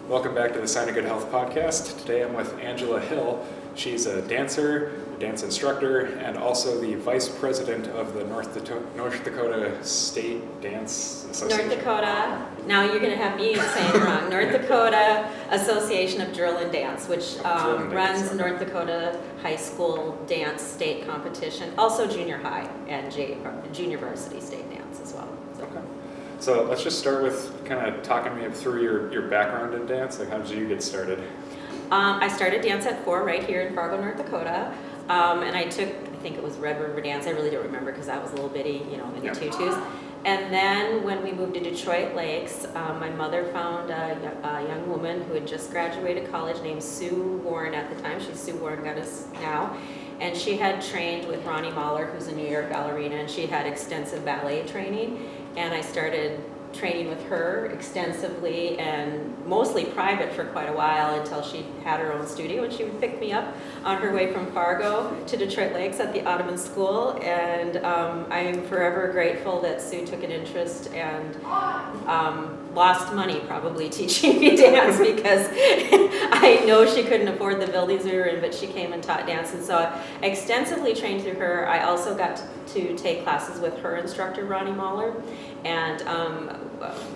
Welcome back to the Sina Good Health podcast. Today I'm with Angela Hill. She's a dancer, a dance instructor, and also the vice president of the North Dakota State Dance Association. North Dakota, now you're going to have me saying it wrong, North Dakota Association of Drill and Dance, which runs North Dakota High School Dance State Competition, also junior high and junior varsity state dance as well. Okay. So let's just start with kind of talking me through your background in dance. Like, how did you get started? I started dance at 4 right here in Fargo, North Dakota, and I think it was Red River Dance. I really don't remember because I was a little bitty, in the tutus. And then when we moved to Detroit Lakes, my mother found a young woman who had just graduated college named Sue Warren at the time. She's Sue Warren Goddess now. And she had trained with Ronnie Mahler, who's a New York ballerina, and she had extensive ballet training. And I started training with her extensively and mostly private for quite a while until she had her own studio, and she would pick me up on her way from Fargo to Detroit Lakes at the Ottoman School. And I am forever grateful that Sue took an interest and lost money probably teaching me dance because I know she couldn't afford the buildings we were in, but she came and taught dance. And so I extensively trained through her. I also got to take classes with her instructor, Ronnie Mahler, and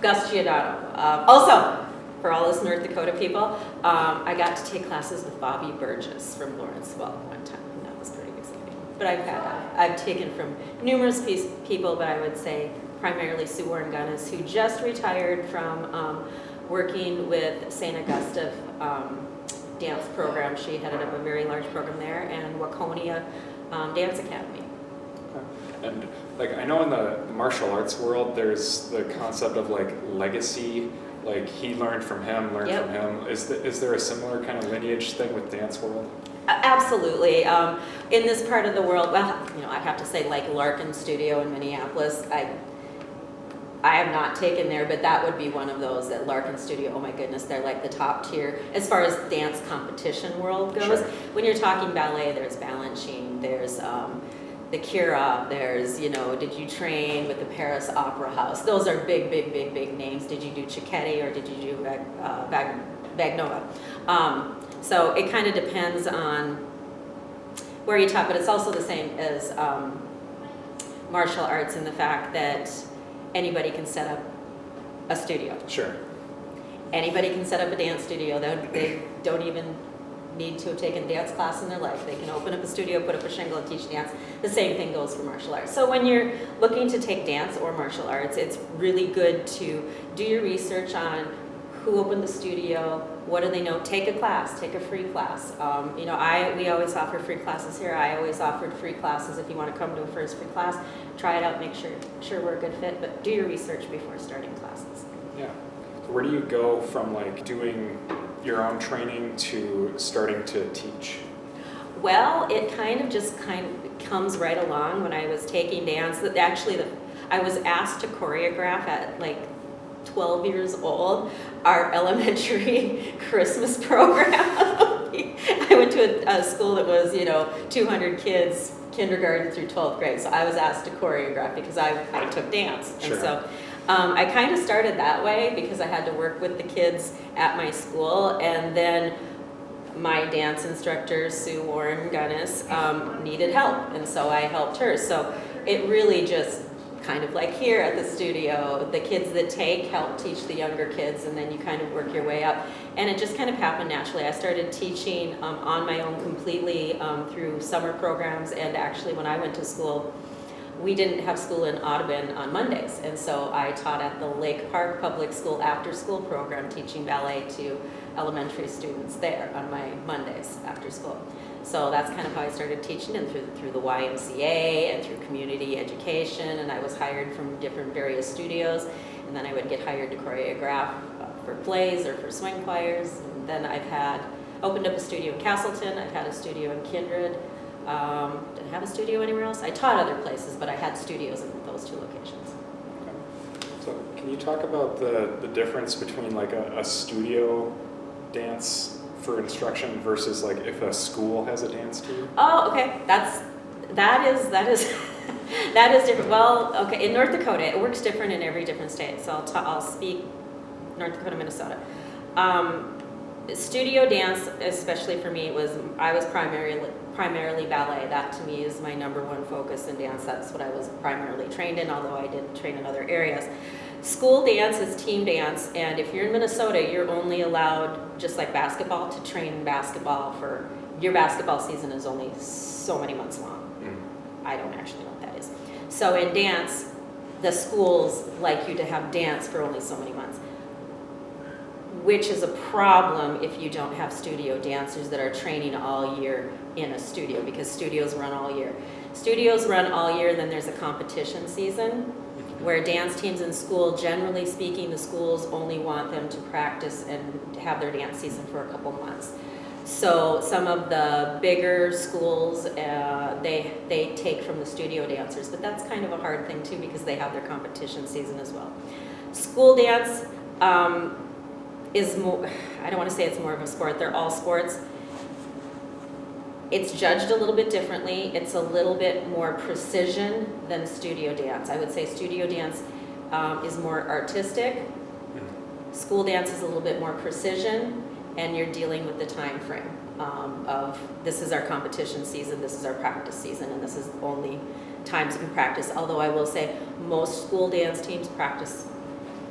Gus Giordano. Also, for all us North Dakota people, I got to take classes with Bobby Burgess from Lawrenceville one time, and that was pretty exciting. But I've taken from numerous people, but I would say primarily Sue Warren Gunnis, who just retired from working with St. Augustine dance program. She headed up a very large program there, and Waconia Dance Academy. And I know in the martial arts world, there's the concept of legacy. Like, he learned from him, from him. Is there a similar kind of lineage thing with dance world? Absolutely. In this part of the world, well, I have to say, like Larkin Studio in Minneapolis, I have not taken there, but that would be one of those. That Larkin Studio, oh my goodness, they're like the top tier as far as dance competition world goes. Sure. When you're talking ballet, there's Balanchine, there's the Kira, there's, did you train with the Paris Opera House? Those are big names. Did you do Cicchetti or did you do Vagnova? So it kind of depends on where you taught, but it's also the same as martial arts in the fact that anybody can set up a studio. Sure. Anybody can set up a dance studio. They don't even need to have taken dance class in their life. They can open up a studio, put up a shingle, and teach dance. The same thing goes for martial arts. So when you're looking to take dance or martial arts, it's really good to do your research on who opened the studio, what do they know. Take a class, take a free class. We always offer free classes here. I always offered free classes if you want to come to a first free class. Try it out, make sure we're a good fit, but do your research before starting classes. Yeah. So where do you go from doing your own training to starting to teach? Well, it kind of comes right along. When I was taking dance, I was asked to choreograph at 12 years old our elementary Christmas program. I went to a school that was 200 kids, kindergarten through 12th grade, so I was asked to choreograph because I took dance. Sure. And so I kind of started that way because I had to work with the kids at my school, and then my dance instructor, Sue Warren Gunnis, needed help, and so I helped her. So it really just kind of like here at the studio, the kids that help teach the younger kids, and then you kind of work your way up. And it just kind of happened naturally. I started teaching on my own completely through summer programs, and actually when I went to school, we didn't have school in Audubon on Mondays, and so I taught at the Lake Park Public School after-school program, teaching ballet to elementary students there on my Mondays after school. So that's kind of how I started teaching, and through the YMCA and through community education, and I was hired from various studios, and then I would get hired to choreograph for plays or for swing choirs. And then I've opened up a studio in Castleton, I've had a studio in Kindred. Did I have a studio anywhere else? I taught other places, but I had studios in those 2 locations. Okay. So can you talk about the difference between a studio dance for instruction versus if a school has a dance studio? Oh, okay. That is that is different. Well, okay. In North Dakota, it works different in every different state. So I'll speak North Dakota, Minnesota. Studio dance, especially for me, I was primarily ballet. That to me is my number one focus in dance. That's what I was primarily trained in, although I did train in other areas. School dance is team dance, and if you're in Minnesota, you're only allowed, just like basketball, to train basketball for, your basketball season is only so many months long. I don't actually know what that is. So in dance, the schools like you to have dance for only so many months, which is a problem if you don't have studio dancers that are training all year in a studio, because studios run all year. Studios run all year, and then there's a competition season where dance teams in school, generally speaking, the schools only want them to practice and have their dance season for a couple months. So some of the bigger schools, they take from the studio dancers, but that's kind of a hard thing too, because they have their competition season as well. School dance is more, I don't want to say it's more of a sport, they're all sports. It's judged a little bit differently. It's a little bit more precision than studio dance. I would say studio dance is more artistic. School dance is a little bit more precision, and you're dealing with the time frame of this is our competition season, this is our practice season, and this is the only times you can practice. Although I will say most school dance teams practice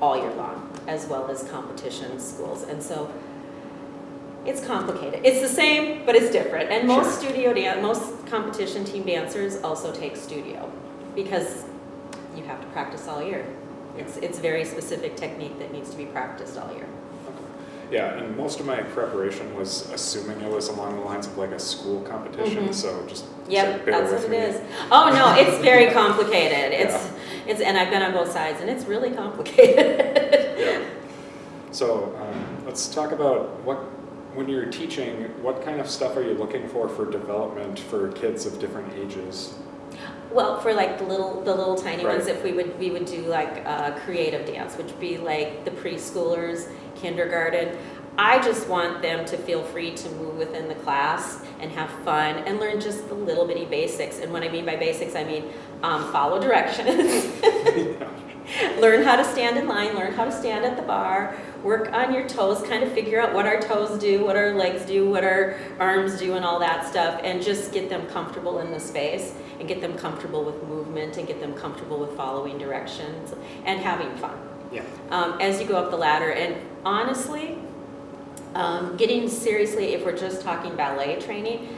all year long, as well as competition schools. And so it's complicated. It's the same, but it's different. And most most competition team dancers also take studio, because you have to practice all year. It's very specific technique that needs to be practiced all year. Yeah, and most of my preparation was assuming it was along the lines of like a school competition, so just Yep, bear that's with what me. it is. Oh no, it's very complicated. It's and I've been on both sides, and it's really complicated. Yeah. So let's talk about when you're teaching, what kind of stuff are you looking for development for kids of different ages? Well, for like the little tiny Right. ones, if we would do like creative dance, which would be like the preschoolers, kindergarten. I just want them to feel free to move within the class and have fun and learn just the little bitty basics. And what I mean by basics, I mean follow directions, learn how to stand in line, learn how to stand at the bar, work on your toes, kind of figure out what our toes do, what our legs do, what our arms do, and all that stuff, and just get them comfortable in the space and get them comfortable with movement and get them comfortable with following directions and having fun. Yeah. As you go up the ladder. And honestly, getting seriously, if we're just talking ballet training,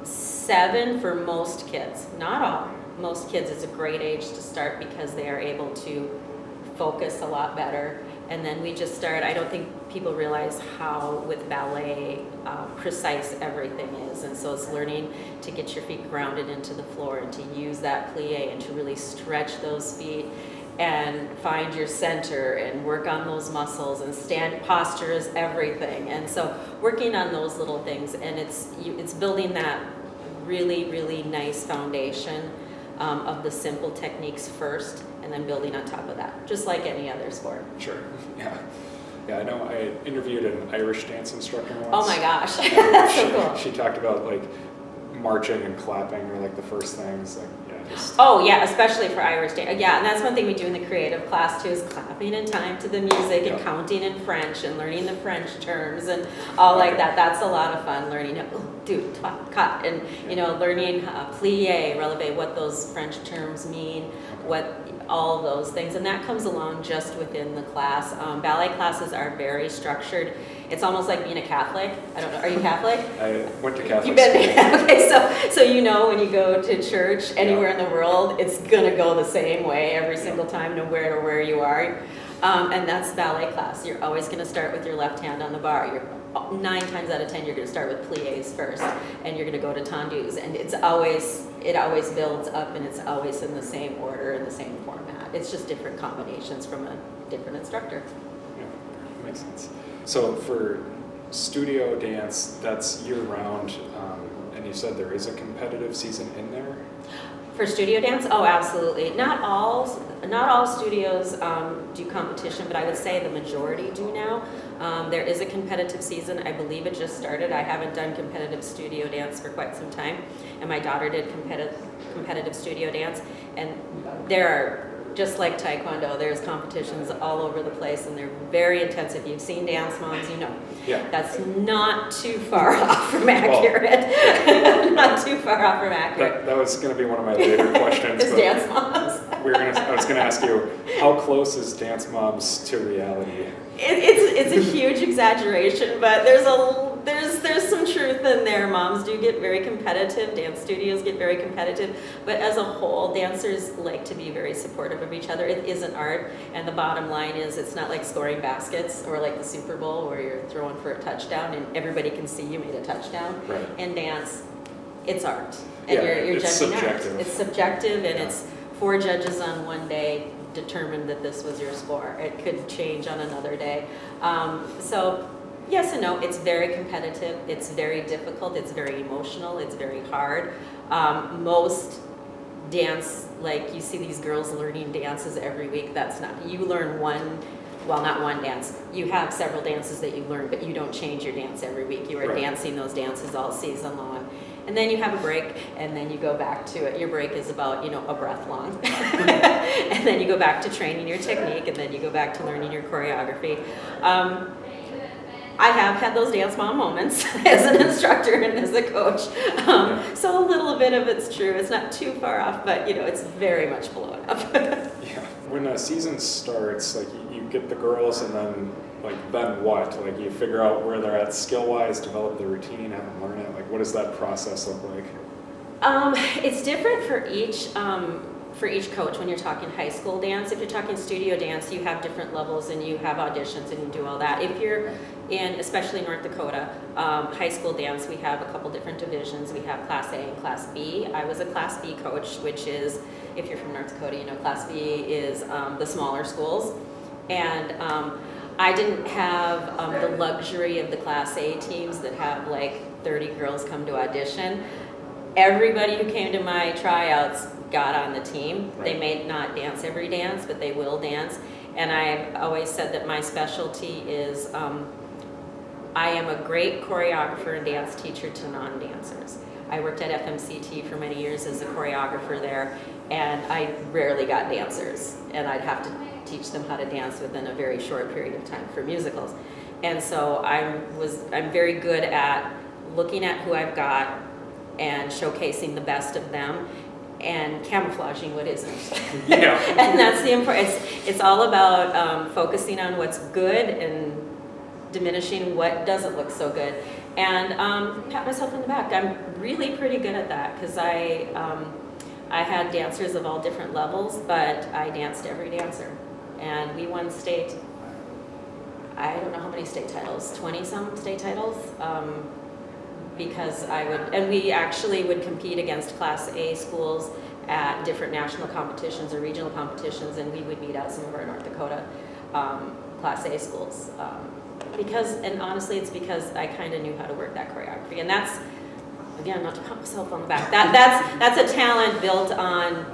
7 for most kids, not all. Most kids is a great age to start, because they are able to focus a lot better. And then we just start, I don't think people realize how with ballet precise everything is. And so it's learning to get your feet grounded into the floor and to use that plie and to really stretch those feet and find your center and work on those muscles, and stand posture is everything. And so working on those little things, and it's building that really, really nice foundation of the simple techniques first, and then building on top of that, just like any other sport. Sure. Yeah. Yeah, I know I interviewed an Irish dance instructor once. Oh my gosh, that's so cool. She talked about like marching and clapping were like the first things, like Oh yeah, especially for Irish dance. Yeah, and that's one thing we do in the creative class too, is clapping in time to the music and counting in French and learning the French terms and all like that. That's a lot of fun, learning cut, and learning plie, relevé, what those French terms mean, what all of those things, and that comes along just within the class. Ballet classes are very structured. It's almost like being a Catholic. I don't know. Are you Catholic? I went to Catholic You've been school. Okay, so when you go to church anywhere in the world, it's gonna go the same way every single time, no matter where you are. And that's ballet class. You're always gonna start with your left hand on the bar. You're 9 times out of 10 you're gonna start with plies first, and you're gonna go to tendus, and it always builds up, and it's always in the same order, in the same format. It's just different combinations from a different instructor. Yeah, makes sense. So for studio dance, that's year-round, and you said there is a competitive season in there? For studio dance? Oh, absolutely. Not all studios do competition, but I would say the majority do now. There is a competitive season. I believe it just started. I haven't done competitive studio dance for quite some time, and my daughter did competitive studio dance, and there are just like Taekwondo, there's competitions all over the place, and they're very intensive. You've seen Dance Moms, you know. Yeah. That's not too far off from accurate. Not too far off from accurate. That was going to be one of my later questions. Is Dance Moms. I was going to ask you, how close is Dance Moms to reality? It's a huge exaggeration, but there's some truth in there. Moms do get very competitive. Dance studios get very competitive, but as a whole, dancers like to be very supportive of each other. It is an art, and the bottom line is it's not like scoring baskets or like the Super Bowl where you're throwing for a touchdown and everybody can see you made a touchdown. Right. In dance, it's art, and Yeah, you're it's judging subjective. art. It's subjective, and Yeah. it's 4 judges on one day determined that this was your score. It could change on another day. So yes and no, it's very competitive, it's very difficult, it's very emotional, it's very hard. Most dance, like you see these girls learning dances every week, that's not, you learn not one dance, you have several dances that you learn, but you don't change your dance every week. You are Right. dancing those dances all season long. And then you have a break, and then you go back to it. Your break is about, a breath long. And then you go back to training your technique, and then you go back to learning your choreography. I have had those Dance Mom moments as an instructor and as a coach. So a little bit of it's true. It's not too far off, but it's very much blown up. Yeah. When a season starts, like you get the girls, and then what? Like you figure out where they're at skill-wise, develop the routine, have them learn it. Like, what does that process look like? It's different for each coach when you're talking high school dance. If you're talking studio dance, you have different levels and you have auditions and you do all that. If you're in, especially North Dakota, high school dance, we have a couple different divisions. We have Class A and Class B. I was a Class B coach, which is, if you're from North Dakota, Class B is the smaller schools. And I didn't have the luxury of the Class A teams that have like 30 girls come to audition. Everybody who came to my tryouts got on the team. Right. They may not dance every dance, but they will dance. And I've always said that my specialty is I am a great choreographer and dance teacher to non-dancers. I worked at FMCT for many years as a choreographer there, and I rarely got dancers. And I'd have to teach them how to dance within a very short period of time for musicals. And so I'm very good at looking at who I've got and showcasing the best of them and camouflaging what isn't. Yeah. And that's the important, it's all about focusing on what's good and diminishing what doesn't look so good. And pat myself on the back. I'm really pretty good at that because I had dancers of all different levels, but I danced every dancer. And we won state, I don't know how many state titles, 20-some state titles, because we actually would compete against Class A schools at different national competitions or regional competitions, and we would beat out some of our North Dakota Class A schools. And honestly, it's because I kind of knew how to work that choreography. And that's, again, not to pat myself on the back, that's a talent built on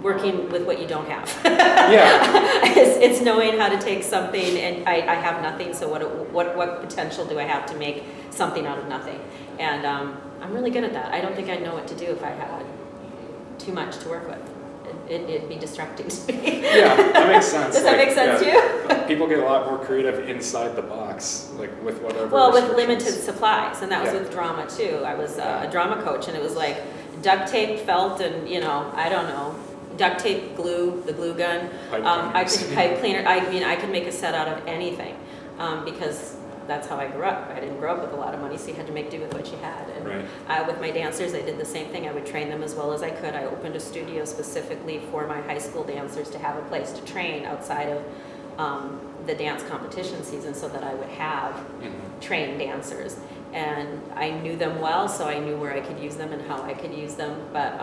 working with what you don't have. Yeah. It's knowing how to take something, and I have nothing, so what potential do I have to make something out of nothing? And I'm really good at that. I don't think I'd know what to do if I had too much to work with. It'd be distracting to me. Yeah, that makes sense. Does that make sense to you? People get a lot more creative inside the box, like with whatever. Well, with restrictions. limited supplies, and that was Yeah. with drama too. I was a drama coach, and it was like duct tape, felt, and I don't know, duct tape, glue, the glue gun. Pipe cleaner. I could make a set out of anything because that's how I grew up. I didn't grow up with a lot of money, so you had to make do with what you had. And right. with my dancers, I did the same thing. I would train them as well as I could. I opened a studio specifically for my high school dancers to have a place to train outside of the dance competition season, so that I would have trained dancers. And I knew them well, so I knew where I could use them and how I could use them. But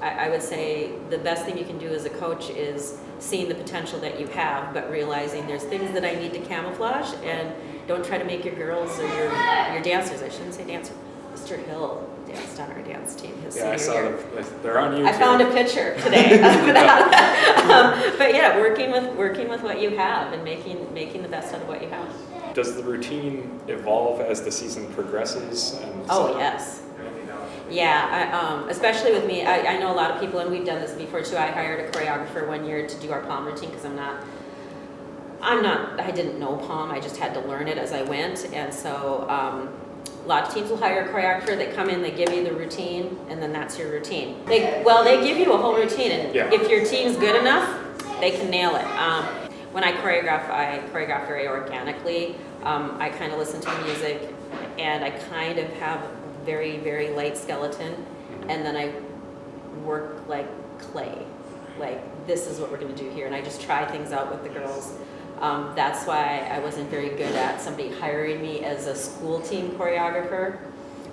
I would say the best thing you can do as a coach is seeing the potential that you have, but realizing there's things that I need to camouflage, and don't try to make your girls or your dancers, I shouldn't say dancer, Mr. Hill danced on our dance team his senior I saw year. they're on YouTube. I found a picture today of that. But yeah, working with what you have and making the best out of what you have. Does the routine evolve as the season progresses? And Oh, yes. Yeah, especially with me, I know a lot of people, and we've done this before too. I hired a choreographer one year to do our palm routine because I didn't know palm, I just had to learn it as I went. And so a lot of teams will hire a choreographer, they come in, they give you the routine, and then that's your routine. They give you a whole routine, and if your team's good enough, they can nail it. When I choreograph very organically. I kind of listen to music, and I kind of have very, very light skeleton, and then I work like clay. Like, this is what we're going to do here, and I just try things out with the girls. That's why I wasn't very good at somebody hiring me as a school team choreographer,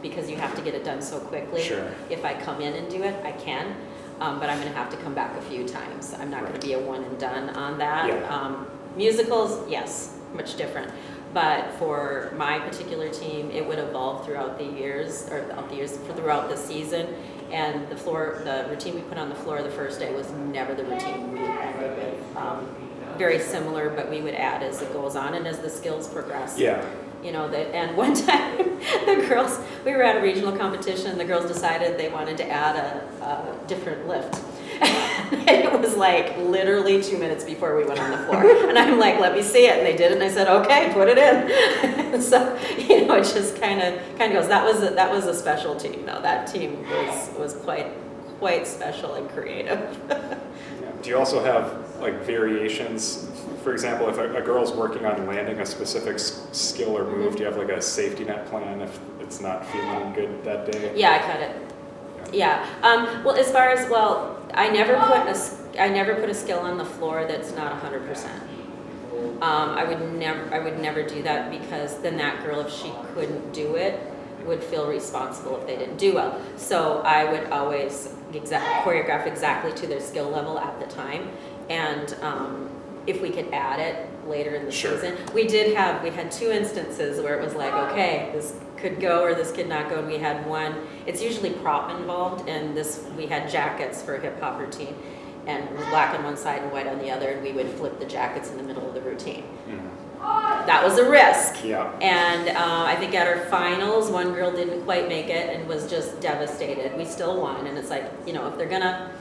because you have to get it done so quickly. Sure. If I come in and do it, I can, but I'm going to have to come back a few times. I'm not going to be a one and done on that. Yeah. Musicals, yes, much different. But for my particular team, it would evolve throughout the years, throughout the season. And the routine we put on the floor the first day was never the routine we ended with. Very similar, but we would add as it goes on and as the skills progress. Yeah. You know, and one time the girls, we were at a regional competition, and the girls decided they wanted to add a different lift. And it was like literally 2 minutes before we went on the floor. And I'm like, let me see it. And they did it, and I said, okay, put it in. So, you know, it just kind of goes. That was a special team, though. That team was quite special and creative. Do you also have like variations? For example, if a girl's working on landing a specific skill or move, do you have like a safety net plan if it's not feeling good that day? Yeah, I cut it. Yeah. Well, as far as I never put a skill on the floor that's not 100%. I would never do that, because then that girl, if she couldn't do it, would feel responsible if they didn't do well. So I would always choreograph exactly to their skill level at the time, and if we could add it later in the season. We had 2 instances where it was like, okay, this could go or this could not go, and we had one, it's usually prop involved, and we had jackets for a hip hop routine, and it was black on one side and white on the other, and we would flip the jackets in the middle of the routine. That was a risk. Yeah. And I think at our finals, one girl didn't quite make it and was just devastated. We still won, and it's like, you know, if they're gonna,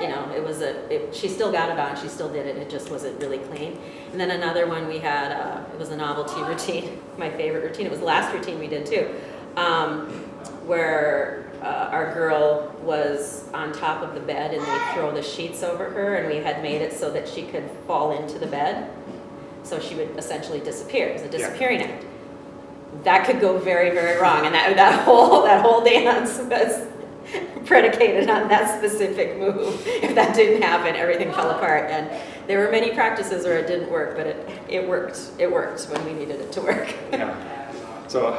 you know, she still got it on, she still did it, it just wasn't really clean. And then another one we had, it was a novelty routine, my favorite routine, it was the last routine we did too, where our girl was on top of the bed, and they throw the sheets over her, and we had made it so that she could fall into the bed. So she would essentially disappear. It was a disappearing act. That could go very, very wrong, and that whole dance was predicated on that specific move. If that didn't happen, everything fell apart. And there were many practices where it didn't work, but it worked. It worked when we needed it to work. Yeah. So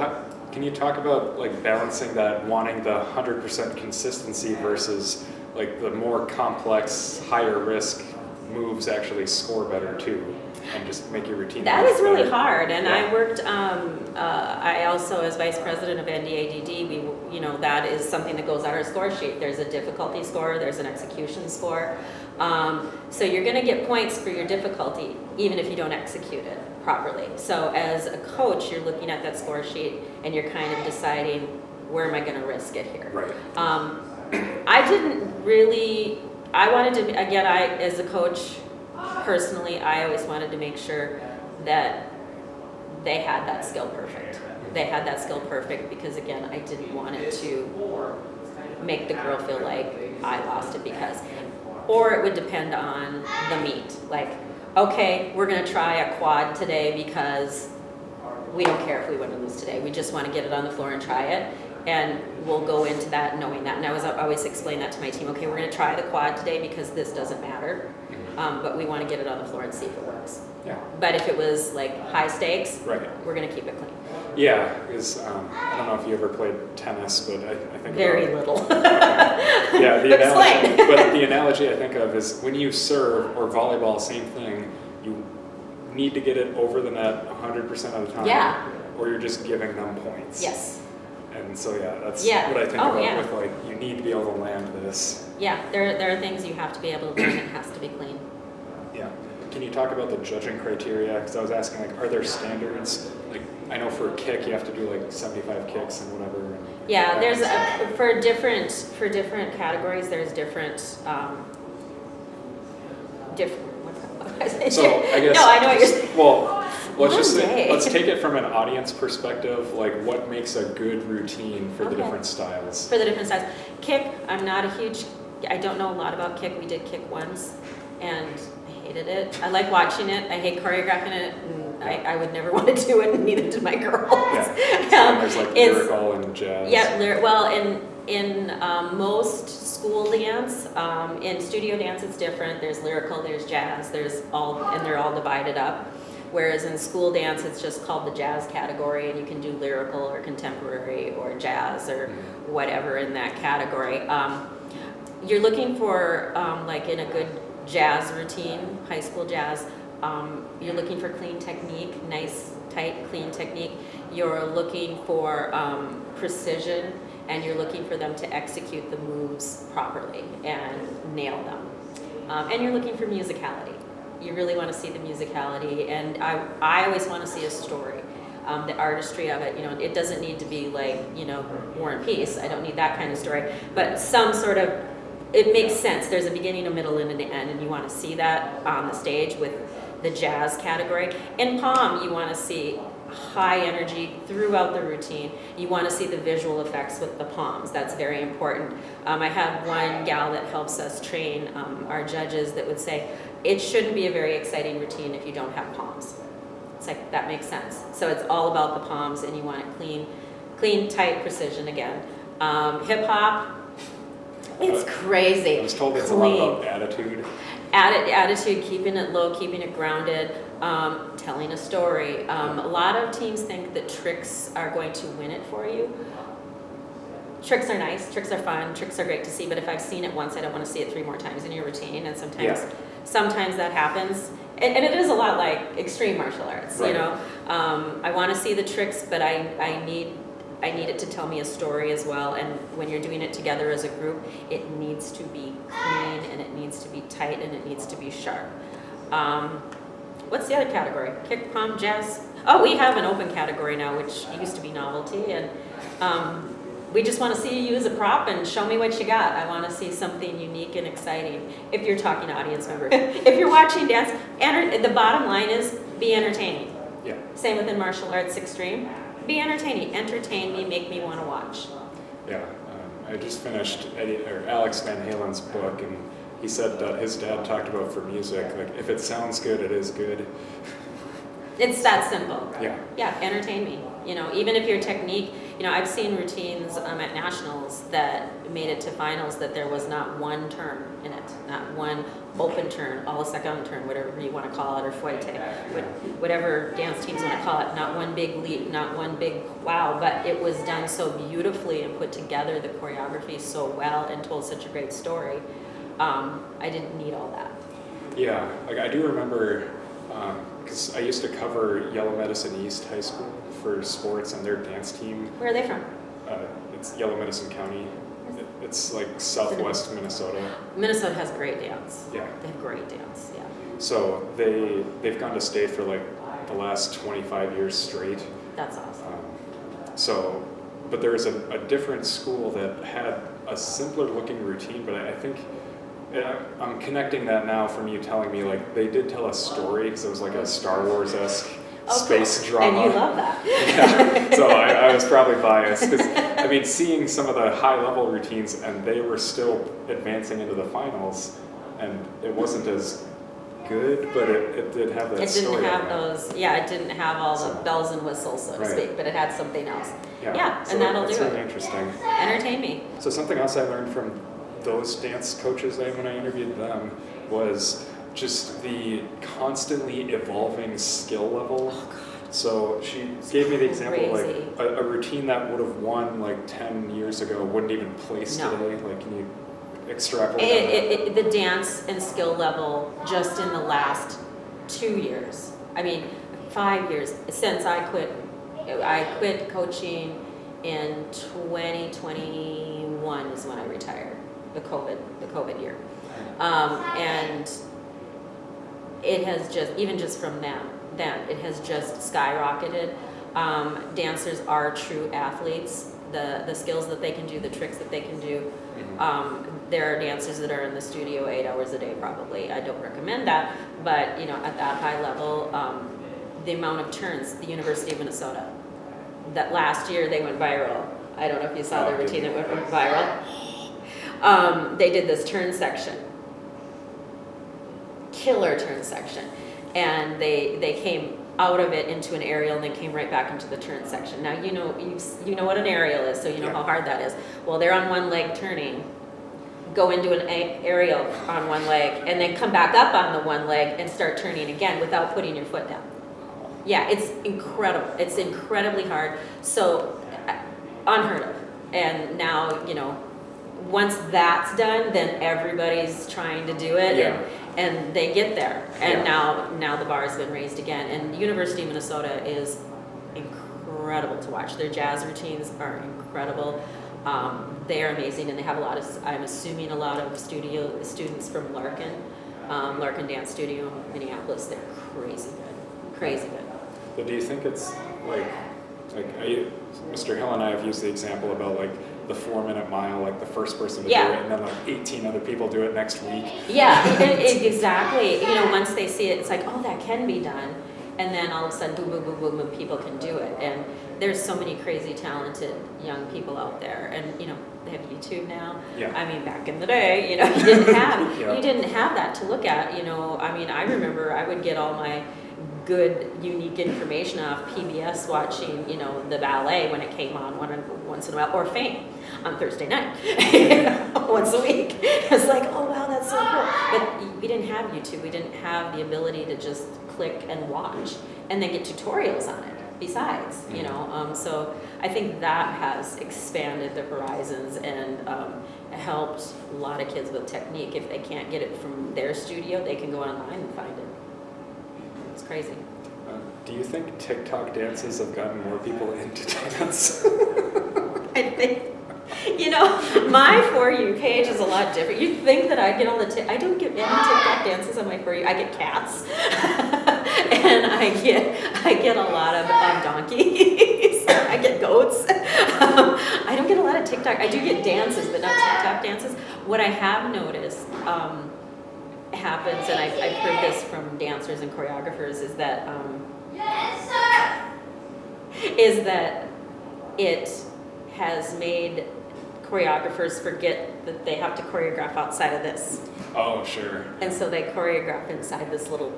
can you talk about like balancing that, wanting the 100% consistency versus like the more complex, higher risk moves actually score better too, and just make your routine. That is really better. hard, and Yeah. I worked. I also, as vice president of NDADD, that is something that goes on our score sheet. There's a difficulty score, there's an execution score. So you're going to get points for your difficulty, even if you don't execute it properly. So as a coach, you're looking at that score sheet, and you're kind of deciding, where am I going to risk it here? Right. I didn't really. I wanted to, again, as a coach, personally, I always wanted to make sure that they had that skill perfect. They had that skill perfect because, again, I didn't want it to make the girl feel like I lost it because, or it would depend on the meet. Like, okay, we're going to try a quad today because we don't care if we win or lose today. We just want to get it on the floor and try it. And we'll go into that knowing that. And I always explain that to my team. Okay, we're going to try the quad today because this doesn't matter. But we want to get it on the floor and see if it works. Yeah. But if it was like high stakes, right, we're going to keep it clean. Yeah, because I don't know if you ever played tennis, but I think very little. Okay. Yeah, Explain. But the analogy I think of is when you serve or volleyball, same thing. You need to get it over the net 100% of the time. Yeah. Or you're just giving them points. Yes. And so that's Yeah. what I think about yeah. with like you need to be able to land this. Yeah, there are things you have to be able to do, and it has to be clean. Yeah. Can you talk about the judging criteria? Because I was asking, like, are there standards? Like, I know for a kick you have to do like 75 kicks and whatever. Yeah, That there's makes sense. for different categories, there's different, what was I So I guess. No, I know what you're saying. Well, let's just One say, day. let's take it from an audience perspective. Like, what makes a good routine for the Okay. different styles? For the different styles. Kick, I don't know a lot about kick. We did kick once, and I hated it. I like watching it. I hate choreographing it, and I would never want to do it, and neither did my girls. Yeah. So there's like it's- lyrical and jazz. Yeah, well, in most school dance, in studio dance it's different. There's lyrical, there's jazz, and they're all divided up. Whereas in school dance, it's just called the jazz category, and you can do lyrical or contemporary or jazz or whatever in that category. You're looking for, like in a good jazz routine, high school jazz, you're looking for clean technique, nice, tight, clean technique. You're looking for precision, and you're looking for them to execute the moves properly and nail them. And you're looking for musicality. You really want to see the musicality, and I always want to see a story. The artistry of it, it doesn't need to be like, War and Peace. I don't need that kind of story, but some sort of, it makes sense. There's a beginning, a middle, and an end, and you want to see that on the stage with the jazz category. In Palm, you want to see high energy throughout the routine. You want to see the visual effects with the palms. That's very important. I have one gal that helps us train our judges that would say, it shouldn't be a very exciting routine if you don't have palms. It's like, that makes sense. So it's all about the palms, and you want it clean, tight, precision again. Hip hop, it's crazy. I was told it's clean. a lot about attitude. Attitude, keeping it low, keeping it grounded, telling a story. A lot of teams think that tricks are going to win it for you. Tricks are nice, tricks are fun, tricks are great to see, but if I've seen it once, I don't want to see it 3 more times in your routine, and sometimes that happens. And it is a lot like extreme martial arts, Right. I want to see the tricks, but I need it to tell me a story as well. And when you're doing it together as a group, it needs to be clean, and it needs to be tight, and it needs to be sharp. What's the other category? Kick, palm, jazz? Oh, we have an open category now, which used to be novelty, and we just want to see you use a prop and show me what you got. I want to see something unique and exciting. If you're talking to audience member, if you're watching dance, the bottom line is be entertaining. Yeah. Same within martial arts extreme. Be entertaining. Entertain me, make me want to watch. Yeah. I just finished Alex Van Halen's book, and he said that his dad talked about for music, like, if it sounds good, it is good. It's that simple. Yeah. Yeah, entertain me. Even if your technique, I've seen routines at nationals that made it to finals that there was not one turn in it, not one open turn, all second turn, whatever you want to call it, or fouette, whatever dance teams want to call it, not one big leap, not one big wow, but it was done so beautifully and put together the choreography so well and told such a great story. I didn't need all that. Yeah, like I do remember, because I used to cover Yellow Medicine East High School for sports and their dance team. Where are they from? It's Yellow Medicine County. It's like southwest Minnesota. Minnesota has great dance. Yeah. They have great dance, yeah. So they've gone to state for like the last 25 years straight. That's awesome. But there was a different school that had a simpler looking routine, but I think I'm connecting that now from you telling me, like, they did tell a story, because it was like a Star Wars-esque space drama. And you love that. Yeah, so I was probably biased, because, I mean, seeing some of the high-level routines, and they were still advancing into the finals, and it wasn't as good, but it did have that story. It didn't have element. those, it didn't have all the bells and whistles, so to Right. speak, but it had something else. Yeah, so and that'll do it's really it. interesting. Entertain me. So something else I learned from those dance coaches when I interviewed them was just the constantly evolving skill level. Oh, God. So she gave me the example, Crazy. like a routine that would have won like 10 years ago wouldn't even place No. today. Like, can you extrapolate on that? The dance and skill level just in the last 2 years, 5 years, since I quit coaching in 2021 is when I retired, the COVID year. And it has even just from then, it has just skyrocketed. Dancers are true athletes. the skills that they can do, the tricks that they can do. Mhm. There are dancers that are in the studio 8 hours a day probably. I don't recommend that, but you know, at that high level, the amount of turns, the University of Minnesota, that last year they went viral. I don't know if you saw the routine that went viral. They did this turn section, killer turn section, and they came out of it into an aerial and then came right back into the turn section. Now you know what an aerial is, so you know Yeah. how hard that is. Well, they're on one leg turning, go into an aerial on one leg, and then come back up on the one leg and start turning again without putting your foot down. Yeah, it's incredible. It's incredibly hard. So unheard of. And now, you know, once that's done, then everybody's trying to do it, Yeah. and they get there. And Yeah. now the bar has been raised again. And University of Minnesota is incredible to watch. Their jazz routines are incredible. They are amazing, and they have a lot of, I'm assuming, a lot of students from Larkin, Larkin Dance Studio in Minneapolis. They're crazy good, crazy good. But do you think it's like Mr. Hill and I have used the example about like the 4-minute mile, like the first person to do Yeah. it, and then like 18 other people do it next week. Yeah, exactly. You know, once they see it, it's like, oh, that can be done. And then all of a sudden, boom, boom, boom, boom, boom, people can do it. And there's so many crazy, talented young people out there. And, you know, they have YouTube now. Yeah. I mean, back in the day, you know, you didn't have, Yeah. you didn't have that to look at. You know, I mean, I remember I would get all my good, unique information off PBS watching, you know, the ballet when it came on once in a while, or Fame on Thursday night, once a week. It was like, oh wow, that's so cool. But we didn't have YouTube. We didn't have the ability to just click and watch and then get tutorials on it besides, you know. So I think that has expanded the horizons and helped a lot of kids with technique. If they can't get it from their studio, they can go online and find it. It's crazy. Do you think TikTok dances have gotten more people into dance? I think, you know, my For You page is a lot different. You'd think that I get all I don't get any TikTok dances on my For You. I get cats. And I get a lot of donkeys. I get goats. I don't get a lot of TikTok. I do get dances, but not TikTok dances. What I have noticed happens, and I've heard this from dancers and choreographers, is that it has made choreographers forget that they have to choreograph outside of this. Oh, sure. And so they choreograph inside this little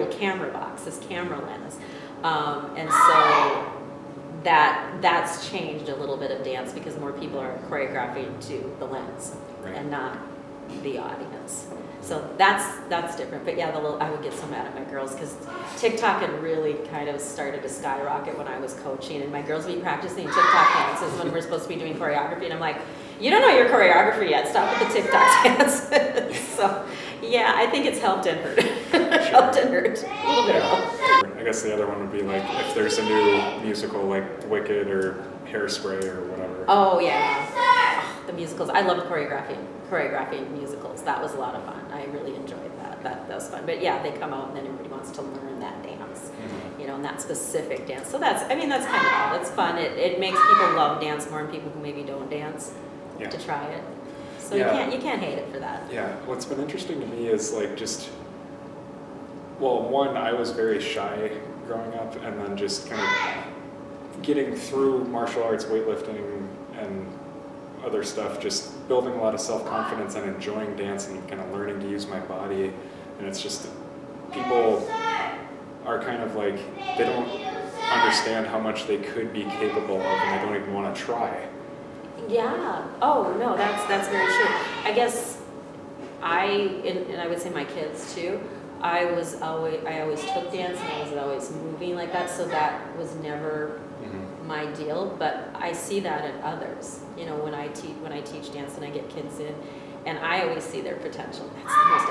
camera box, this camera lens. And so that's changed a little bit of dance because more people are choreographing to the lens Right. and not the audience. So that's different. But yeah, I would get so mad at my girls because TikTok had really kind of started to skyrocket when I was coaching, and my girls would be practicing TikTok dances when we're supposed to be doing choreography, and I'm like, you don't know your choreography yet. Stop with the TikTok dances. So yeah, I think it's helped and hurt. Helped and hurt. A little bit of both. I guess the other one would be like if there's a new musical like Wicked or Hairspray or whatever. Oh yeah. Oh, the musicals. I loved choreographing musicals. That was a lot of fun. I really enjoyed that. That was fun. But yeah, they come out and then everybody wants to learn that dance. You know, and that specific dance. So that's kind of all. It's fun. It makes people love dance more, and people who maybe don't dance Yeah. to try it. So Yeah. you can't hate it for that. Yeah, what's been interesting to me is like one, I was very shy growing up, and then just kind of getting through martial arts, weightlifting, and other stuff, just building a lot of self-confidence and enjoying dance and kind of learning to use my body. And it's just, people are kind of like, they don't understand how much they could be capable of, and they don't even want to try. Yeah. Oh no, that's very true. I guess and I would say my kids too. I always took dance, and I was always moving like that, so that was never my deal. But I see that in others. You know, when I teach dance and I get kids in, and I always see their potential. That's the most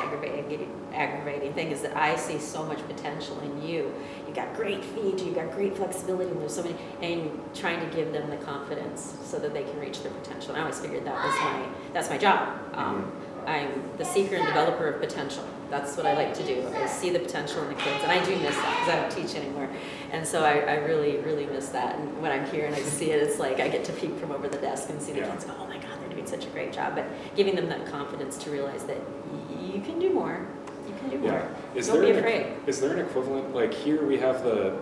aggravating thing, is that I see so much potential in you. You got great feet, you got great flexibility, and there's so many, and trying to give them the confidence so that they can reach their potential. And I always figured that's my job. I'm the seeker and developer of potential. That's what I like to do. I see the potential in the kids, and I do miss that because I don't teach anymore. And so I really, really miss that. And when I'm here and I see it, it's like I get to peek from over the desk and see the kids go, oh my God, they're doing such a great job. But giving them that confidence to realize that you can do more. You can do more. Don't be afraid. Is there an equivalent? Like here we have the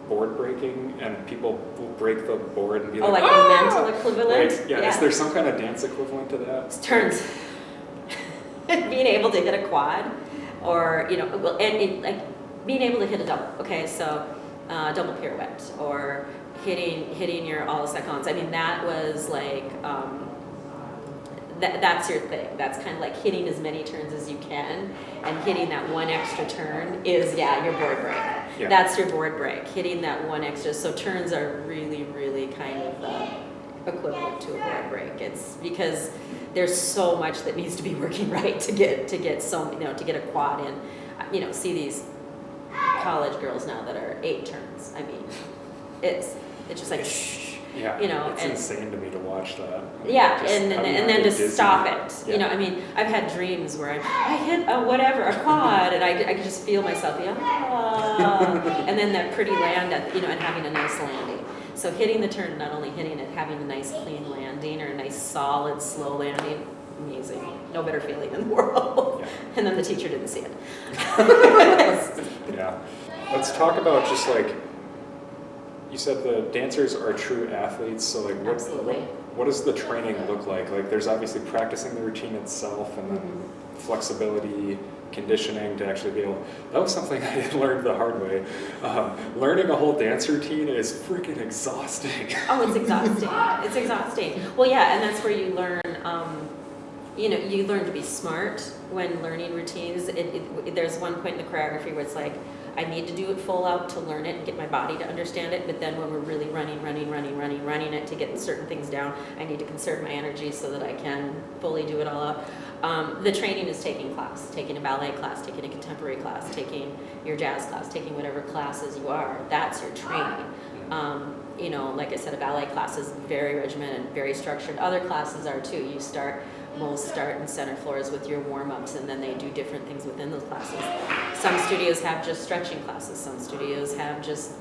board breaking, and people will break the board and be like, like a mental equivalent? Like, yeah, is there some kind of dance equivalent to that? It's turns. Being able to hit a quad, or like being able to hit a double. Okay, so double pirouette, or hitting your all seconds. I mean, that was like that's your thing. That's kind of like hitting as many turns as you can, and hitting that one extra turn is your board break. Yeah. That's your board break. Hitting that one extra. So turns are really, really kind of equivalent to a board break. It's because there's so much that needs to be working right to get to get a quad in. See these college girls now that are 8 turns. I mean, it's just like shh. It's insane to me to watch that. And then to stop it. Yeah. I mean, I've had dreams where I hit a quad, and I could just feel myself, and then that pretty land, and having a nice landing. So hitting the turn, not only hitting it, having a nice clean landing or a nice solid slow landing, amazing. No better feeling in the world. Yeah. And then the teacher didn't see it. Yeah. Let's talk about just like, you said the dancers are true athletes, so like what does the training look like? Like there's obviously practicing the routine itself, and then flexibility, conditioning to actually be able, that was something I learned the hard way. Learning a whole dance routine is freaking exhausting. Oh, it's exhausting. It's exhausting. Well, yeah, and that's where you learn, you learn to be smart when learning routines. There's one point in the choreography where it's like, I need to do it full out to learn it and get my body to understand it, but then when we're really running it to get certain things down, I need to conserve my energy so that I can fully do it all up. The training is taking a ballet class, taking a contemporary class, taking your jazz class, taking whatever classes you are. That's your training. Like I said, a ballet class is very regimented, very structured. Other classes are too. Most start in center floors with your warm-ups, and then they do different things within those classes. Some studios have just stretching classes. Some studios have just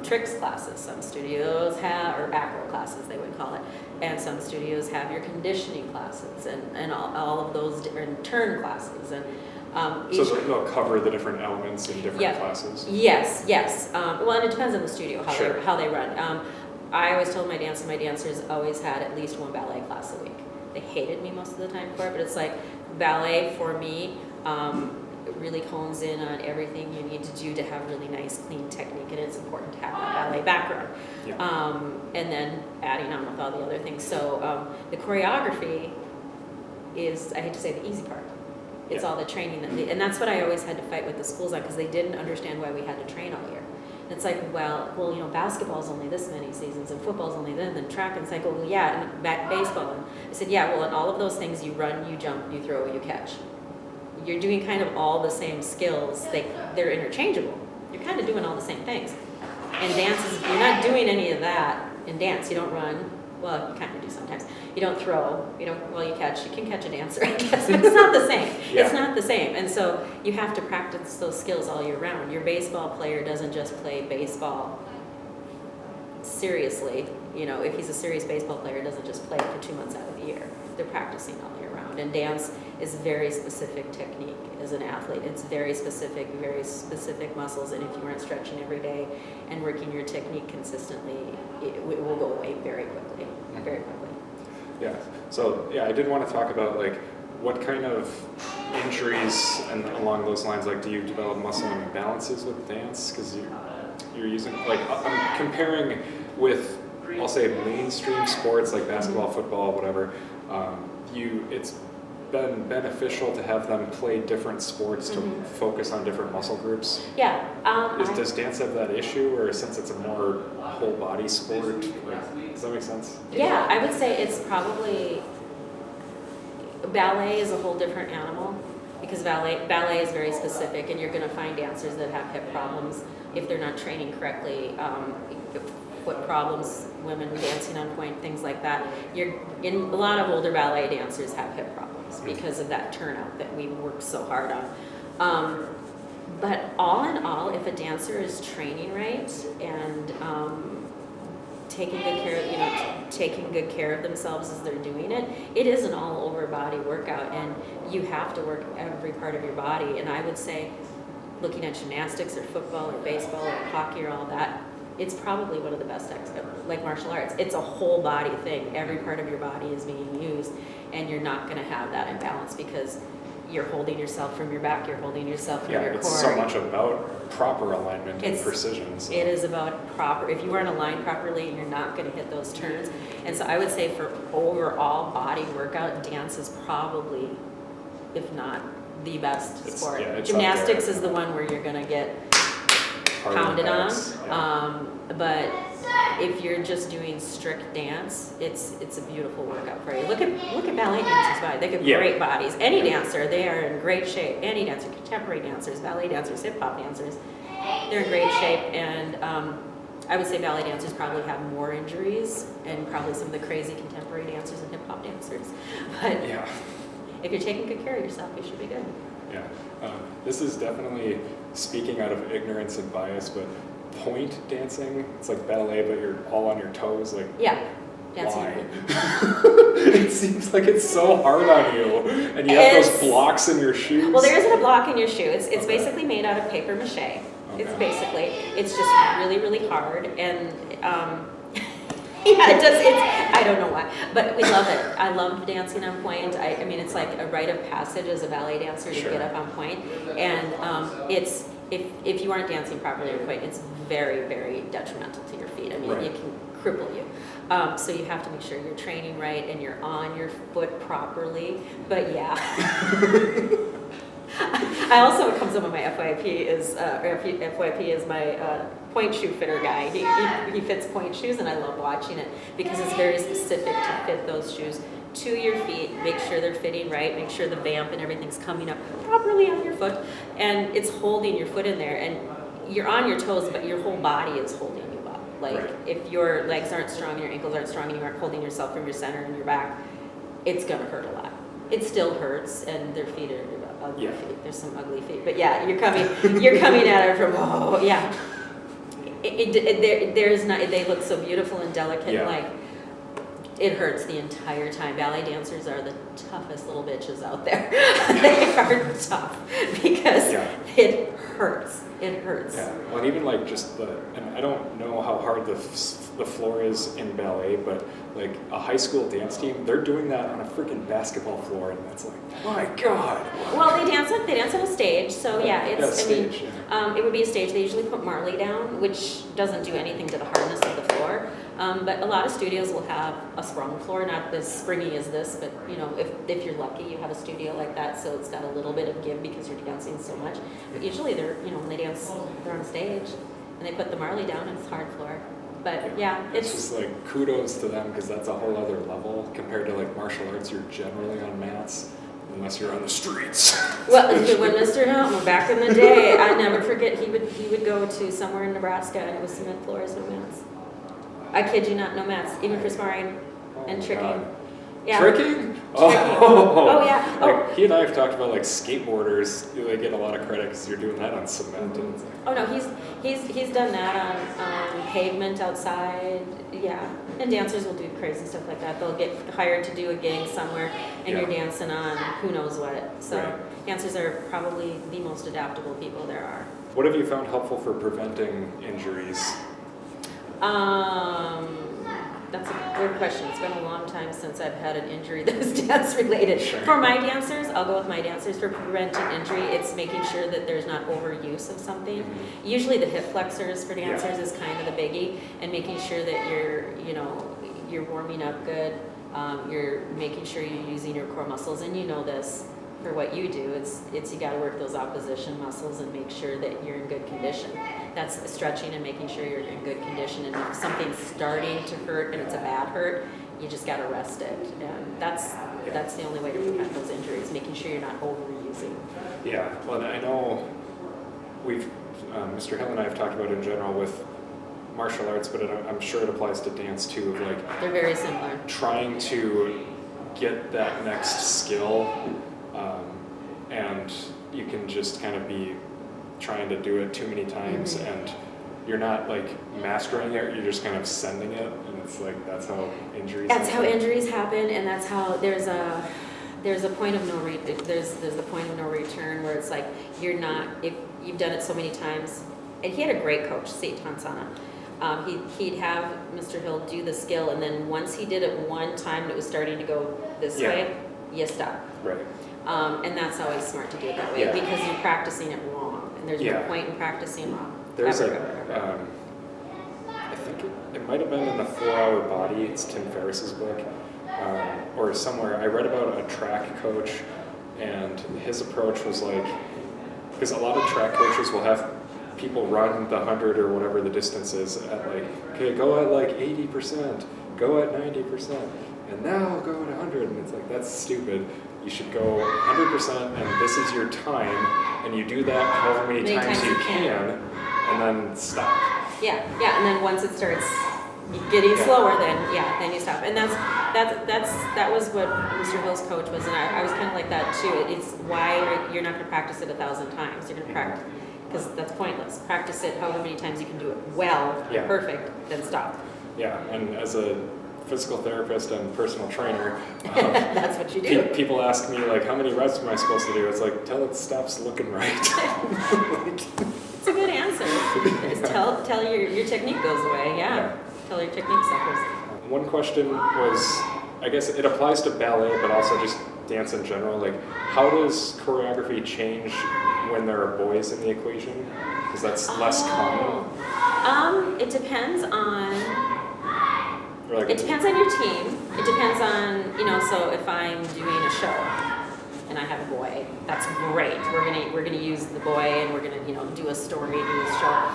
tricks classes. Some studios have, or acro classes they would call it. And some studios have your conditioning classes and all of those different turn classes. And so they'll cover the different elements in different classes? Yes. Well, and it depends on the studio, Sure. how they run. I always told my dancers always had at least one ballet class a week. They hated me most of the time for it, but it's like ballet for me really hones in on everything you need to do to have really nice, clean technique, and it's important to have that ballet background. Yeah. And then adding on with all the other things. So the choreography is, I hate to say, the easy part. It's all the training, and that's what I always had to fight with the schools on, because they didn't understand why we had to train all year. It's like, well, basketball's only this many seasons, and football's only then, and track and cycle, and baseball. And I said, in all of those things, you run, you jump, you throw, you catch. You're doing kind of all the same skills. They're interchangeable. You're kind of doing all the same things. And dance you're not doing any of that in dance. You don't run. Well, you kind of do sometimes. You don't throw. You catch. You can catch a dancer, I guess, but it's not the same. Yeah. It's not the same. And so you have to practice those skills all year round. Your baseball player doesn't just play baseball seriously. If he's a serious baseball player, doesn't just play it for 2 months out of the year. They're practicing all year round. And dance is very specific technique as an athlete. It's very specific muscles. And if you aren't stretching every day and working your technique consistently, it will go away very quickly. Very quickly. Yeah. So I did want to talk about like what kind of injuries and along those lines, like do you develop muscle imbalances with dance? Because you're using, like, I'm comparing with, I'll say, mainstream sports like basketball, football, whatever. It's been beneficial to have them play different sports to focus on different muscle groups. Yeah. Does dance have that issue, or since it's a more whole body sport? Does that make sense? Yeah, I would say it's probably, ballet is a whole different animal, because ballet is very specific, and you're going to find dancers that have hip problems if they're not training correctly. Foot problems, women dancing on point, things like that. A lot of older ballet dancers have hip problems. themselves because of that turnout that we work so hard on. But all in all, if a dancer is training right and taking good care of themselves as they're doing it, it is an all over body workout, and you have to work every part of your body. And I would say, looking at gymnastics or football or baseball or hockey or all that, it's probably one of the best like martial arts. It's a whole body thing. Every part of your body is being used, and you're not going to have that imbalance because you're holding yourself from your back, you're holding yourself from your core. It's so much about proper alignment and precision. So. It is about proper, if you aren't aligned properly, you're not going to hit those turns. And so I would say for overall body workout, dance is probably, if not the best sport. Gymnastics is the one where you're going to get pounded on. But if you're just doing strict dance, it's a beautiful workout for you. Look at ballet dancers' bodies. They have great bodies. Any dancer, they are in great shape. Any dancer, contemporary dancers, ballet dancers, hip hop dancers, they're in great shape. And I would say ballet dancers probably have more injuries, and probably some of the crazy contemporary dancers and hip hop dancers. But if you're taking good care of yourself, you should be good. Yeah, this is definitely speaking out of ignorance and bias, but point dancing, it's like ballet, but you're all on your toes, like dancing. Why? It seems like it's so hard on you, and you have those blocks in your shoes. Well, there isn't a block in your shoe. It's basically made out of paper mache. Okay. It's just really, really hard, and it does. I don't know why, but we love it. I love dancing on point. I mean, it's like a rite of passage as a ballet dancer to get up on point, and it's. If you aren't dancing properly on point, it's very, very detrimental to your feet. I mean, it can cripple you. So you have to make sure you're training right and you're on your foot properly. But I also, what comes up with my FYP is my point shoe fitter guy. He fits point shoes, and I love watching it because it's very specific to fit those shoes to your feet, make sure they're fitting right, make sure the vamp and everything's coming up properly on your foot, and it's holding your foot in there, and you're on your toes, but your whole body is holding you up. Like if your legs aren't strong and your ankles aren't strong and you aren't holding yourself from your center and your back, it's gonna hurt a lot. It still hurts, and their feet are ugly feet. There's some ugly feet, but you're coming at it from there's not. They look so beautiful and delicate, like. It hurts the entire time. Ballet dancers are the toughest little bitches out there. They are tough because it hurts. It hurts. Yeah. Well, and even like just and I don't know how hard the floor is in ballet, but like a high school dance team, they're doing that on a freaking basketball floor, and that's like, my God. Well, they dance on a stage, so it would be a stage. They usually put marley down, which doesn't do anything to the hardness of the floor. But a lot of studios will have a sprung floor, not as springy as this, but if you're lucky, you have a studio like that, so it's got a little bit of give because you're dancing so much. But usually when they dance, they're on stage, and they put the marley down, and it's hard floor. But it's just like kudos to them, because that's a whole other level compared to like martial arts. You're generally on mats unless you're on the streets. Well, when Mr. Helton, back in the day, I never forget, he would go to somewhere in Nebraska, and it was cement floors, no mats. I kid you not, no mats, even for sparring and tricking. God. Yeah. Tricking? Oh yeah. Like, he and I have talked about like skateboarders. They get a lot of credit because you're doing that on cement. And it's like, oh no, he's done that on pavement outside. Yeah, and dancers will do crazy stuff like that. They'll get hired to do a gig somewhere, and you're dancing on who knows what. So dancers are probably the most adaptable people there are. What have you found helpful for preventing injuries? That's a good question. It's been a long time since I've had an injury that was dance related. Sure. For my dancers, I'll go with my dancers. For preventing injury, it's making sure that there's not overuse of something. Mm-hmm. Usually the hip flexors for dancers is kind of the biggie, and making sure that you're warming up good. You're making sure you're using your core muscles, and you know this for what you do. It's you got to work those opposition muscles and make sure that you're in good condition. That's the stretching and making sure you're in good condition. And if something's starting to hurt and it's a bad hurt, you just got to rest it. And that's the only way to prevent those injuries, making sure you're not overusing. Yeah, well, I know we've, Mr. Hill and I have talked about it in general with martial arts, but I'm sure it applies to dance too, of like... They're very similar. Trying to get that next skill, and you can just kind of be trying to do it too many times, and you're not like mastering it, you're just kind of sending it, and it's like that's how injuries happen, and that's how there's a point of there's the point of no return where it's like you're not, if you've done it so many times. And he had a great coach, Sina. He'd have Mr. Hill do the skill, and then once he did it one time and it was starting to go this way, you stop. Right. And that's always smart to do it that way, because you're practicing it wrong, and there's no point in practicing wrong. There's I think it might have been in the 4-Hour Body, it's Tim Ferriss's book, or somewhere. I read about a track coach, and his approach was like, because a lot of track coaches will have people run the 100 or whatever the distance is at like, okay, go at like 80%, go at 90%, and now go at 100, and it's like, that's stupid. You should go 100%, and this is your time, and you do that however many times you can, and then stop. Yeah, and then once it starts getting slower, then you stop. And that was what Mr. Hill's coach was, and I was kind of like that too. It's why you're not going to practice it 1,000 times. You're going to practice, because that's pointless. Practice it however many times you can do it well, perfect, then stop. Yeah, and as a physical therapist and personal trainer, that's what you do. People ask me like, how many reps am I supposed to do? It's like, till it stops looking right. It's a good answer. Just tell your technique goes away. Yeah. Tell your technique suffers. One question was, I guess it applies to ballet, but also just dance in general. Like, how does choreography change when there are boys in the equation? Because that's less common. It depends on. It depends on your team. It depends on, so if I'm doing a show and I have a boy, that's great. We're gonna use the boy, and we're gonna do a story, do a show.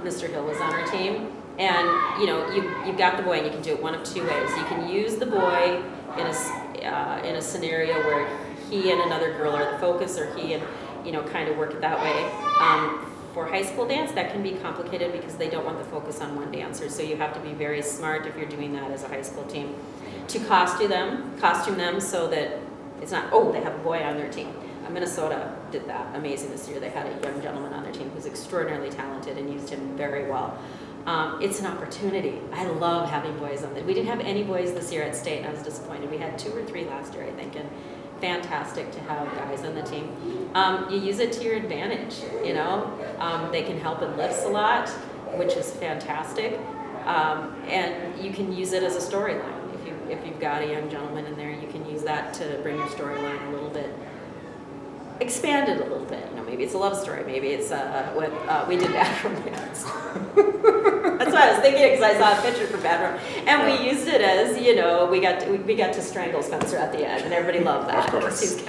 Mr. Hill was on our team, and you've got the boy, and you can do it one of two ways. You can use the boy in a scenario where he and another girl are the focus, or he and kind of work it that way. For high school dance, that can be complicated because they don't want the focus on one dancer. So you have to be very smart if you're doing that as a high school team to costume them so that it's not, they have a boy on their team. Minnesota did that amazing this year. They had a young gentleman on their team who's extraordinarily talented and used him very well. It's an opportunity. I love having boys on it. We didn't have any boys this year at state, and I was disappointed. We had 2 or 3 last year, I think, and fantastic to have guys on the team. You use it to your advantage, They can help in lifts a lot, which is fantastic. And you can use it as a storyline. If you've got a young gentleman in there, you can use that to bring your storyline a little bit, expand it a little bit. Maybe it's a love story. Maybe it's what we did Bad Romance. That's what I was thinking, because I saw a picture for Bad Romance, and we used it as we got to strangle Spencer at the end, and everybody loved that. Of course.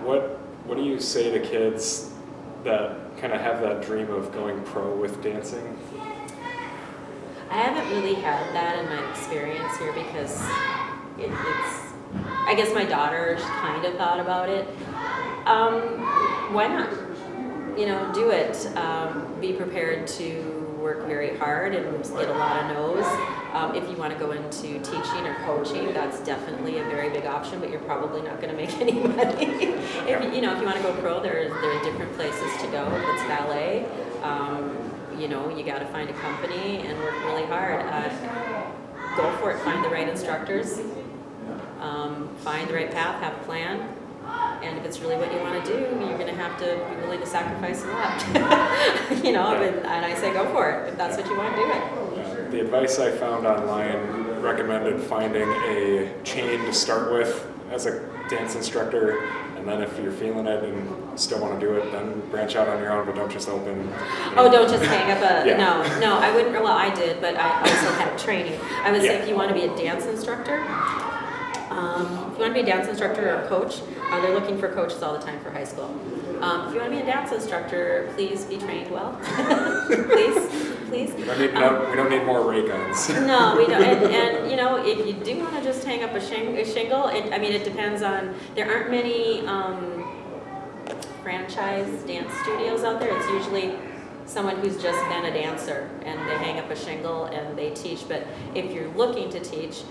What do you say to kids that kind of have that dream of going pro with dancing? I haven't really had that in my experience here, because it's. I guess my daughter kind of thought about it. Why not? Do it. Be prepared to work very hard and get a lot of no's. If you want to go into teaching or coaching, that's definitely a very big option, but you're probably not going to make any money. If you want to go pro, there are different places to go. If it's ballet, you got to find a company and work really hard. Go for it. Find the right instructors. Find the right path. Have a plan. And if it's really what you want to do, you're going to have to be willing to sacrifice a lot. And I say go for it if that's what you want to do it. The advice I found online recommended finding a chain to start with as a dance instructor, and then if you're feeling it and still want to do it, then branch out on your own, but don't just open. Don't just hang up a, no, I wouldn't, well, I did, but I also had training. I would say if you want to be a dance instructor, if you want to be a dance instructor or a coach, they're looking for coaches all the time for high school. If you want to be a dance instructor, please be trained well. please. We don't need more ray guns. No, we don't. And if you do want to just hang up a shingle, it depends on. There aren't many franchise dance studios out there. It's usually someone who's just been a dancer and they hang up a shingle and they teach. But if you're looking to teach,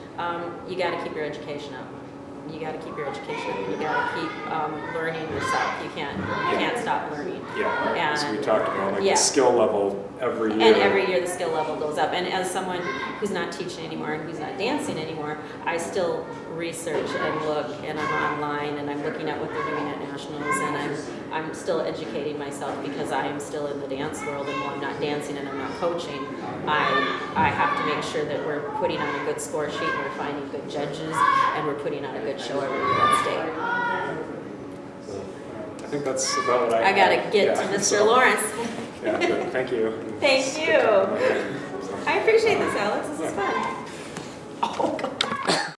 you got to keep your education up. You got to keep your education up. You got to keep learning yourself. You can't stop learning. Yeah, as we talked about, like yeah. the skill level every year. And every year the skill level goes up. And as someone who's not teaching anymore and who's not dancing anymore, I still research and look, and I'm online and I'm looking at what they're doing at nationals, and I'm still educating myself because I am still in the dance world, and while I'm not dancing and I'm not coaching, I have to make sure that we're putting on a good score sheet, and we're finding good judges, and we're putting on a good show every year at state. So, I think that's about what I gotta get to Mr. So, Lawrence. Yeah, but thank you. Thank you. I appreciate this, Alex. This is fun.